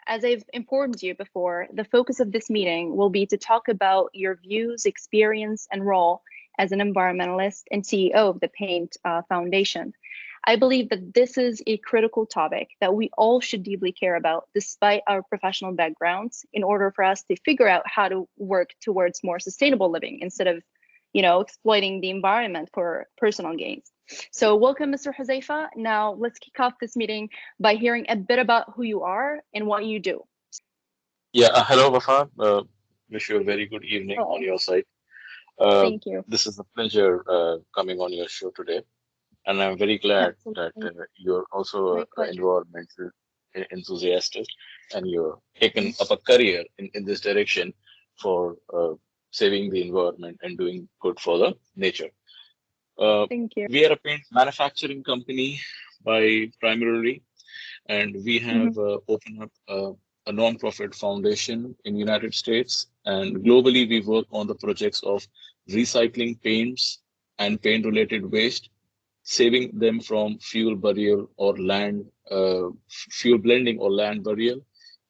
as I've informed you before, the focus of this meeting will be to talk about your views, experience, and role as an environmentalist and CEO of the Paint Foundation. I believe that this is a critical topic that we all should deeply care about, despite our professional backgrounds, in order for us to figure out how to work towards more sustainable living instead of, exploiting the environment for personal gains. So welcome, Mr. Huzaifa. Now let's kick off this meeting by hearing a bit about who you are and what you do. Yeah, hello, Wafa. Wish you a very good evening on your side. Thank you. This is a pleasure coming on your show today, and I'm very glad that you're also an environmental enthusiast and you're taken up a career in this direction for saving the environment and doing good for the nature. Thank you. We are a paint manufacturing company by primarily, and we have opened up a non-profit foundation in the United States, and globally we work on the projects of recycling paints and paint-related waste, saving them from fuel burial or land, fuel blending or land burial,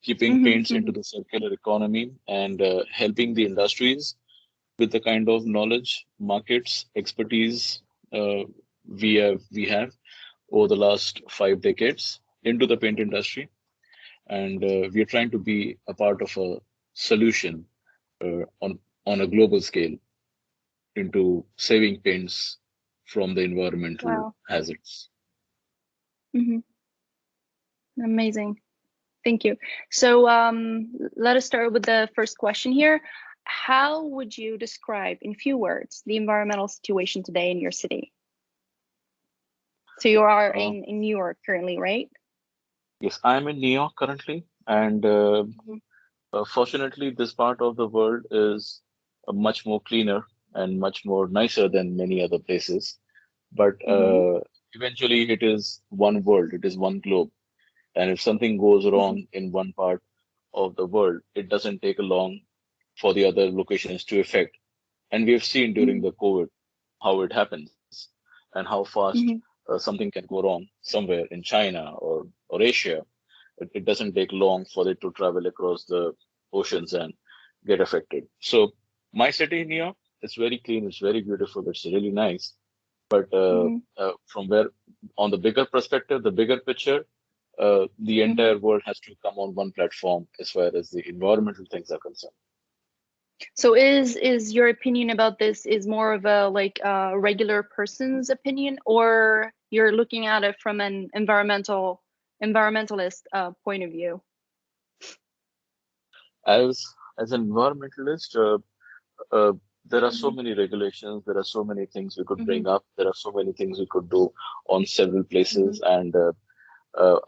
keeping paints into the circular economy, and helping the industries with the kind of knowledge, markets, expertise we have over the last 5 decades into the paint industry. And we are trying to be a part of a solution on a global scale into saving paints from the environmental hazards. Amazing. Thank you. So let us start with the first question here. How would you describe in few words the environmental situation today in your city? So you are in New York currently, right? Yes, I'm in New York currently, and fortunately, this part of the world is much more cleaner and much more nicer than many other places. But eventually, it is one world, it is one globe. And if something goes wrong in one part of the world, it doesn't take long for the other locations to affect. And we have seen during the COVID how it happens and how fast something can go wrong somewhere in China or Asia. It doesn't take long for it to travel across the oceans and get affected. So my city, New York, it's very clean, it's very beautiful, it's really nice. But from where, on the bigger perspective, the bigger picture, the entire world has to come on one platform as far as the environmental things are concerned. So is your opinion about this is more of a regular person's opinion, or you're looking at it from an environmentalist point of view? As an environmentalist, there are so many regulations, there are so many things we could bring up, there are so many things we could do on several places, and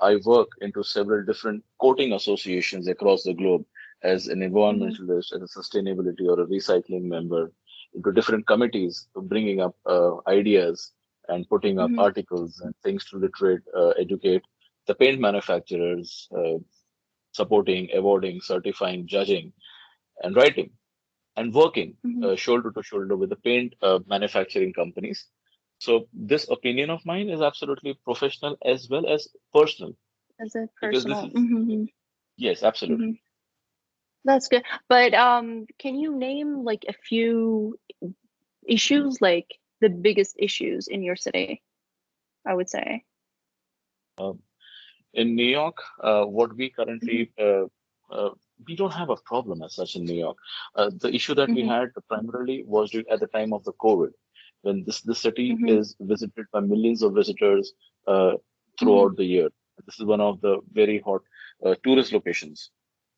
I work into several different coating associations across the globe as an environmentalist, as a sustainability or a recycling member, into different committees, bringing up ideas and putting up articles and things to literate, educate the paint manufacturers, supporting, awarding, certifying, judging, and writing, and working shoulder to shoulder with the paint manufacturing companies. So this opinion of mine is absolutely professional as well as personal. As a personal. Yes, absolutely. That's good. But can you name a few issues, like the biggest issues in your city, I would say? In New York, what we currently, we don't have a problem as such in New York. The issue that we had primarily was at the time of the COVID, when the city is visited by millions of visitors throughout the year. This is one of the very hot tourist locations.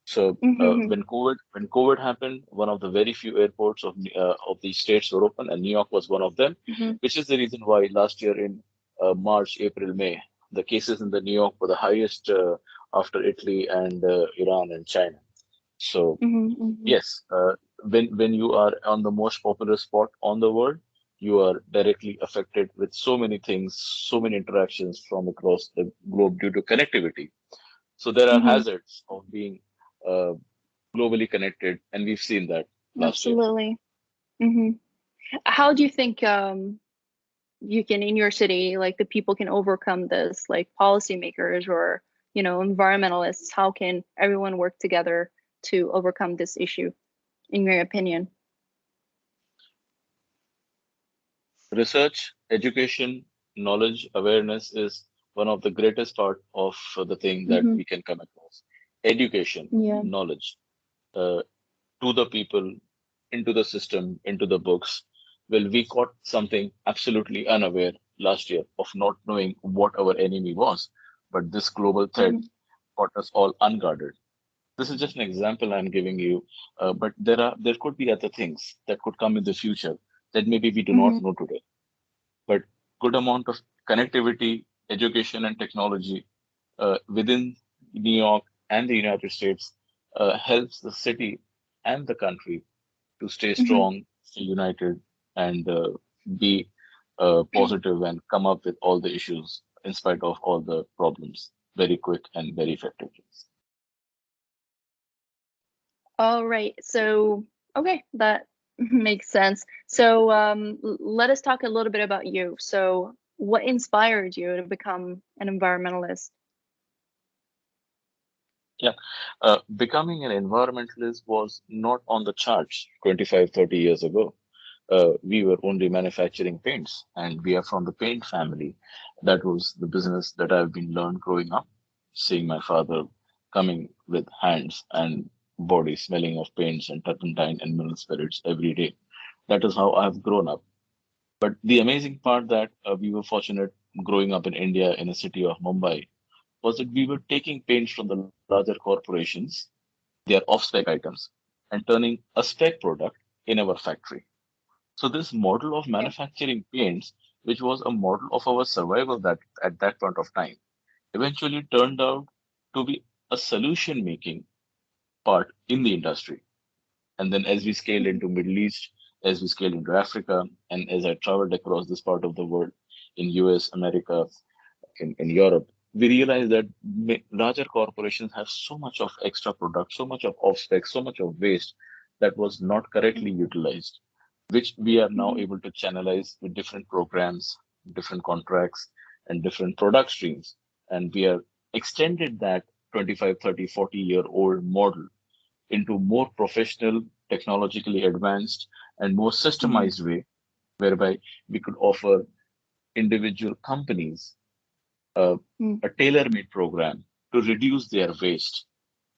So when COVID happened, one of the very few airports of these states were open, and New York was one of them, which is the reason why last year in March, April, May, the cases in the New York were the highest after Italy and Iran and China. So yes, when you are on the most popular spot on the world, you are directly affected with so many things, so many interactions from across the globe due to connectivity. So there are hazards of being globally connected, and we've seen that last year. Absolutely. How do you think you can, in your city, the people can overcome this, like policymakers or environmentalists, how can everyone work together to overcome this issue, in your opinion? Research, education, knowledge, awareness is one of the greatest part of the thing that we can come across. Education, Yeah. knowledge, uh, to the people, into the system, into the books. Well, we caught something absolutely unaware last year of not knowing what our enemy was, but this global threat caught us all unguarded. This is just an example I'm giving you, but there could be other things that could come in the future that maybe we do not know today. But good amount of connectivity, education, and technology within New York and the United States helps the city and the country to stay strong, stay united, and be positive and come up with all the issues in spite of all the problems very quick and very effectively. All right. So, okay, that makes sense. So, let us talk a little bit about you. So, what inspired you to become an environmentalist? Yeah, becoming an environmentalist was not on the charts 25, 30 years ago. We were only manufacturing paints, and we are from the paint family. That was the business that I've been learned growing up, seeing my father coming with hands and body smelling of paints and turpentine and mineral spirits every day. That is how I've grown up. But the amazing part that we were fortunate growing up in India in a city of Mumbai was that we were taking paints from the larger corporations, their off-spec items, and turning a spec product in our factory. So this model of Yeah. manufacturing paints, which was a model of our survival that at that point of time, eventually turned out to be a solution making part in the industry. And then as we scaled into Middle East, as we scaled into Africa, and as I traveled across this part of the world in US, America, in Europe, we realized that larger corporations have so much of extra product, so much of off spec, so much of waste that was not correctly utilized, which we are now able to channelize with different programs, different contracts, and different product streams. And we are extended that 25, 30, 40-year-old model into more professional, technologically advanced, and more systemized way, whereby we could offer individual companies uh, a tailor-made program to reduce their waste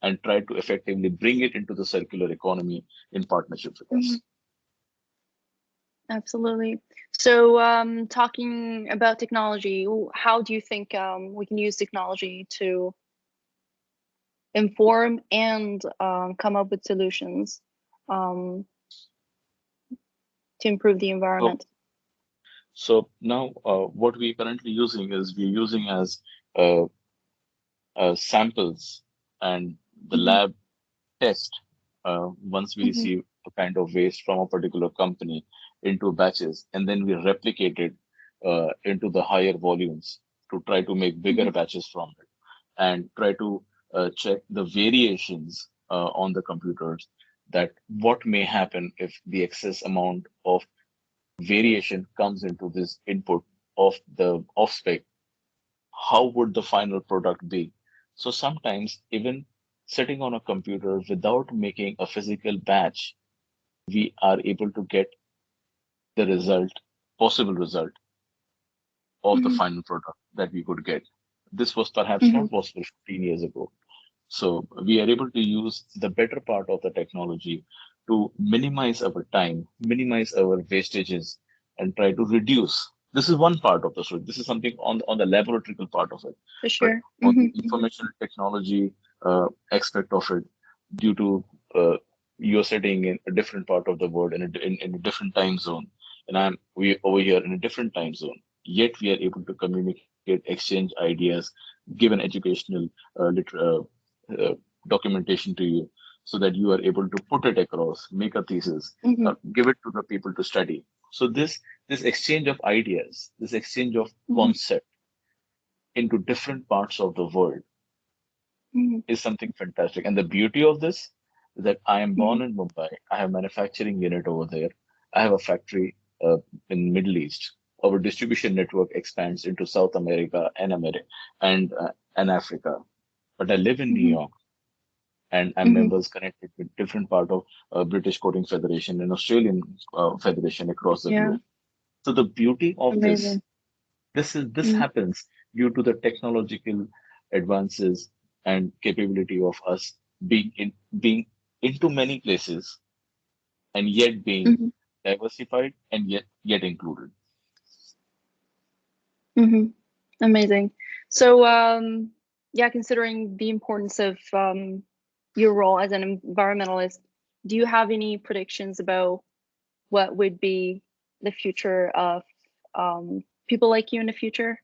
and try to effectively bring it into the circular economy in partnership with us. Absolutely. So, talking about technology, how do you think we can use technology to inform and come up with solutions um, to improve the So, environment? so now what we're currently using is we're using as uh, samples and the Hmm. lab test once we Hmm. receive a kind of waste from a particular company into batches, and then we replicate it into the higher volumes to try to make bigger Hmm. batches from it and try to check the variations on the computers that what may happen if the excess amount of variation comes into this input of the off spec, how would the final product be? So sometimes even sitting on a computer without making a physical batch, we are able to get the result, possible result of the Hmm. final product that we could get. This was perhaps Hmm. not possible 15 years ago. So we are able to use the better part of the technology to minimize our time, minimize our wastages, and try to reduce. This is one part of the story. This is something on the laboratory part of it. For But sure. on Hmm. the information technology aspect of it, due to you're sitting in a different part of the world in a different time zone, and we over here in a different time zone. Yet we are able to communicate, exchange ideas, give an educational uh, documentation to you so that you are able to put it across, make a thesis, Hmm. give it to the people to study. So this exchange of ideas, this exchange of Hmm. concept into different parts of the world Hmm. is something fantastic. And the beauty of this is that I am Hmm. born in Mumbai. I have manufacturing unit over there. I have a factory in Middle East. Our distribution network expands into South America and America and Africa. but I live in New York, and I'm members connected with different part of British Coding Federation and Australian Federation across the Yeah. globe. So the beauty of Amazing. this happens due to the technological advances and capability of us being into many places and yet being Mm-hmm. diversified and yet included. Mm-hmm. Amazing. So, yeah, considering the importance of your role as an environmentalist, do you have any predictions about what would be the future of people like you in the future?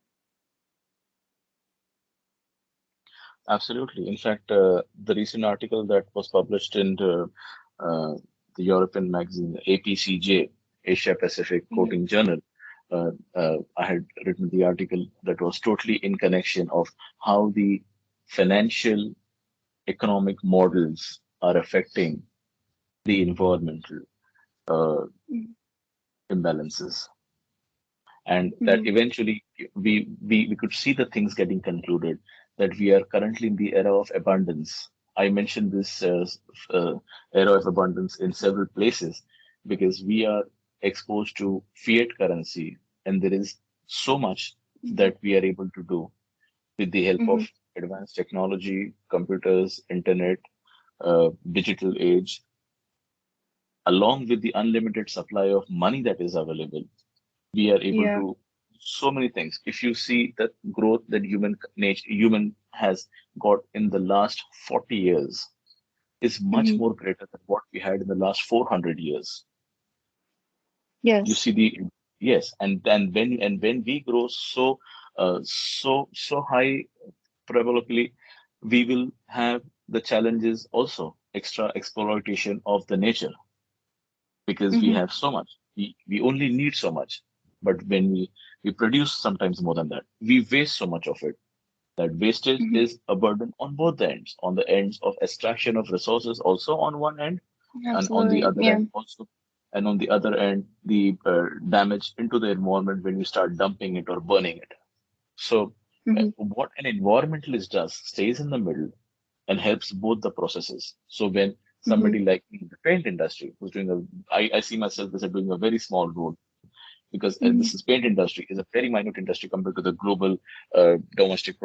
Absolutely. In fact, the recent article that was published in uh, the European magazine APCJ, Asia Pacific Mm-hmm. Quoting Journal, I had written the article that was totally in connection of how the financial economic models are affecting the environmental uh, imbalances, and that Mm-hmm. eventually we could see the things getting concluded, that we are currently in the era of abundance. I mentioned this uh, era of abundance in several places because we are exposed to fiat currency, and there is so much Mm-hmm. that we are able to do with the help of Mm-hmm. advanced technology, computers, internet, digital age, along with the unlimited supply of money that is available. We are able Yeah. to so many things. If you see the growth that human has got in the last 40 years is much Mm-hmm. more greater than what we had in the last 400 years. You Yes. see the yes, and then when we grow so high, probably we will have the challenges also, extra exploitation of the nature, because we Mm-hmm. have so much. We only need so much. But when we produce sometimes more than that, we waste so much of it. That wastage Mm-hmm. is a burden on both the ends, on the ends of extraction of resources also on one end, and on the Absolutely. other Yeah. end also, and on the other end, the damage into the environment when you start dumping it or burning it. So Mm-hmm. what an environmentalist does stays in the middle and helps both the processes. So when Mm-hmm. somebody like me in the paint industry who's doing I see myself as doing a very small role, because Mm-hmm. this is paint industry is a very minute industry compared to the global domestic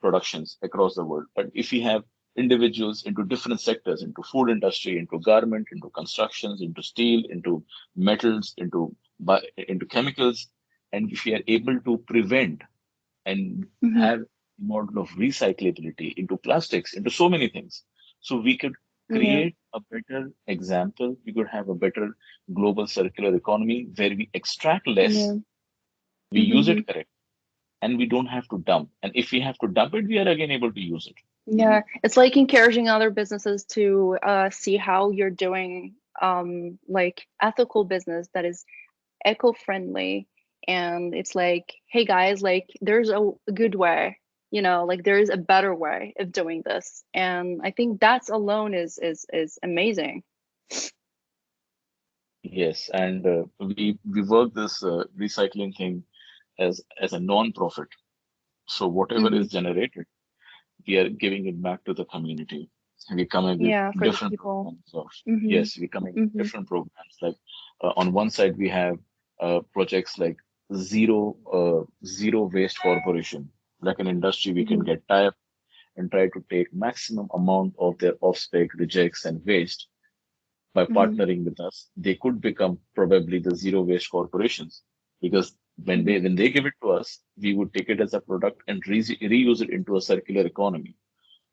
productions across the world. But if we have individuals into different sectors, into food industry, into garment, into constructions, into steel, into metals, into chemicals, and if we are able to prevent and Mm-hmm. have model of recyclability into plastics, into so many things. So we could Yeah. create a better example. We could have a better global circular economy where we extract less, Yeah. we use Mm-hmm. it correct, and we don't have to dump. And if we have to dump it, we are again able to use it. Yeah, it's like encouraging other businesses to see how you're doing like ethical business that is eco-friendly. And it's like, hey guys, like there's a good way, like there is a better way of doing this. And I think that's alone is amazing. Yes, and we work this recycling thing as a non-profit. So whatever Mm-hmm. is generated, we are giving it back to the community. We come up with Yeah, for the different people. programs of Mm-hmm. yes, we come up with Mm-hmm. different programs. Like on one side, we have projects like zero waste corporation, like an industry we can Mm-hmm. get tie up and try to take maximum amount of their off-spec rejects and waste. By Mm-hmm. partnering with us, they could become probably the zero waste corporations, because Mm-hmm. when they give it to us, we would take it as a product and reuse it into a circular economy.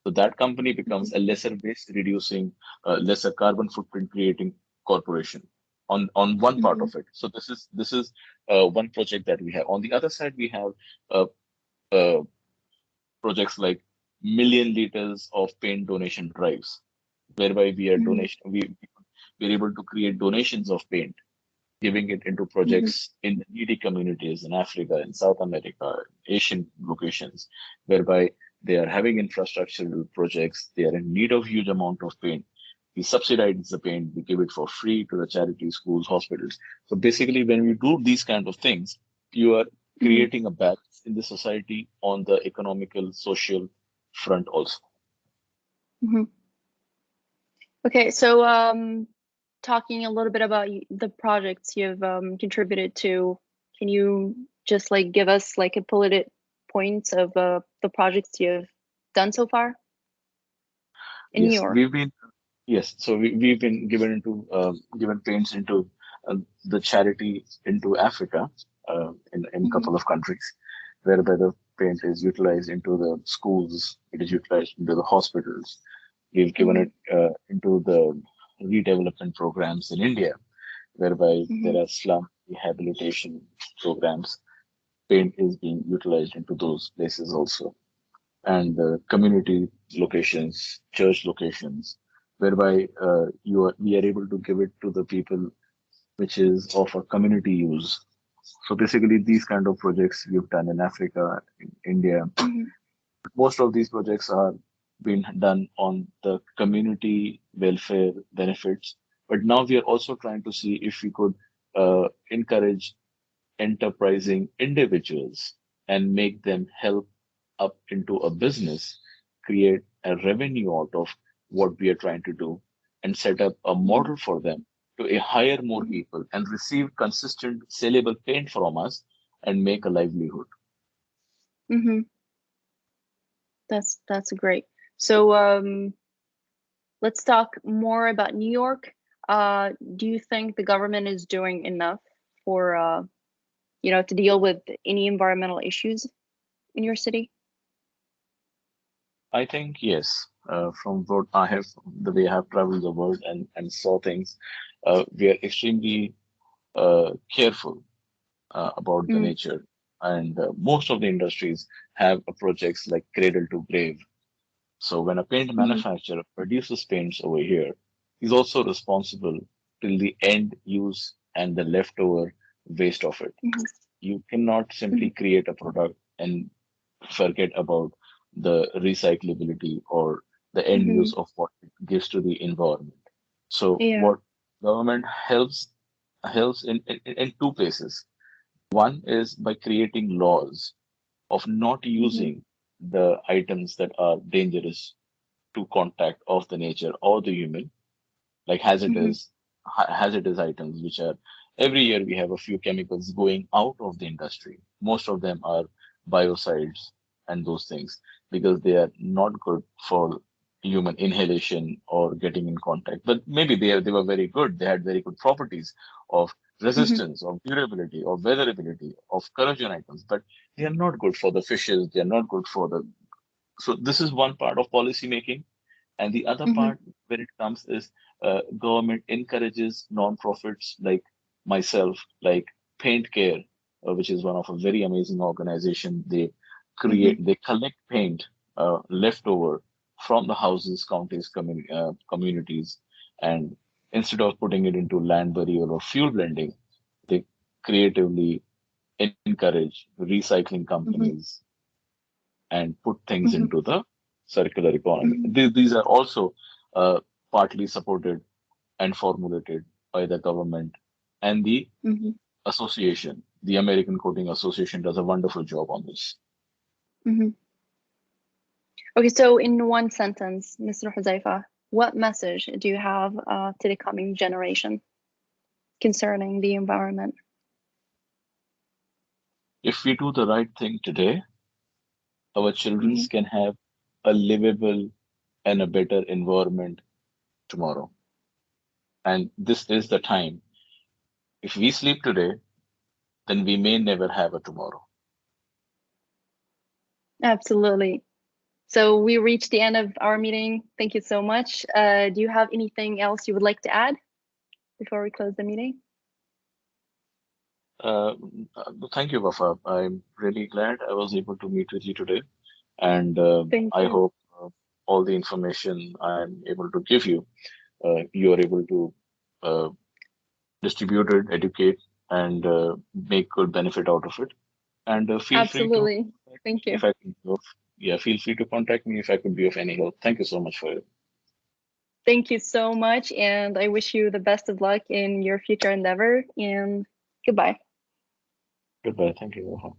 So that company Mm-hmm. becomes a lesser waste reducing, lesser carbon footprint creating corporation on one part Mm-hmm. of it. So this is one project that we have. On the other side, we have uh, uh, projects like million liters of paint donation drives, whereby Mm-hmm. we're able to create donations of paint, giving it into Mm-hmm. projects in the needy communities in Africa, in South America, Asian locations, whereby they are having infrastructural projects, they are in need of huge amount of paint. We subsidize the paint, we give it for free to the charities, schools, hospitals. So basically, when we do these kind of things, you are Mm-hmm. creating a balance in the society on the economical, social, front also. Okay, so talking a little bit about the projects you've contributed to, can you just like give us like a bulleted points of the projects you've done so far in New Yes, York? so we've been given paints into the charity into Africa in a couple of countries, whereby the paint is utilized into the schools, it is utilized into the hospitals. We've given it into the redevelopment programs in India, whereby there are slum rehabilitation programs. Paint is being utilized into those places also, and community locations, church locations, whereby we are able to give it to the people, which is of a community use. So basically, these kind of projects we've done in Africa, in India. Most of these projects are being done on the community welfare benefits. But now we are also trying to see if we could encourage enterprising individuals and make them help up into a business, create a revenue out of what we are trying to do, and set up a model for them to hire more people and receive consistent sellable paint from us and make a livelihood. That's great. So let's talk more about New York. Do you think the government is doing enough for to deal with any environmental issues in your city? I think yes. From what I have, the way I have traveled the world and saw things, we are extremely careful about the nature. And most of the industries have projects like cradle to grave. So when a paint manufacturer produces paints over here, he's also responsible till the end use and the leftover waste of it. You cannot simply create a product and forget about the recyclability or the end use of what it gives to the environment. So what government helps in two places. One is by creating laws of not using the items that are dangerous to contact of the nature or the human, like hazardous items, which are every year we have a few chemicals going out of the industry. Most of them are biocides and those things because they are not good for human inhalation or getting in contact. But maybe they were very good. They had very good properties of resistance, of durability, of weatherability, of corrosion items. But they are not good for the fishes. They are not good for the. So this is one part of policy making, and the other part where it comes is government encourages non-profits like myself, like Paint Care, which is one of a very amazing organization. They collect paint leftover from the houses, counties, communities, and instead of putting it into land burial or fuel blending, they creatively encourage recycling companies and put things into the circular economy. These are also partly supported and formulated by the government and the association. The American Coating Association does a wonderful job on this. Okay, so in one sentence, Mr. Huzaifa, what message do you have to the coming generation concerning the environment? If we do the right thing today, our children can have a livable and a better environment tomorrow. And this is the time. If we sleep today, then we may never have a tomorrow. Absolutely. So we reached the end of our meeting. Thank you so much. Do you have anything else you would like to add before we close the meeting? Thank you, Wafa. I'm really glad I was able to meet with you today. And I hope all the information I'm able to give you, you are able to distribute it, educate, and make good benefit out of it. And feel free to thank you. if I can feel free to contact me if I could be of any help. Thank you so much for it. Thank you so much, and I wish you the best of luck in your future endeavor. And goodbye. Goodbye. Thank you.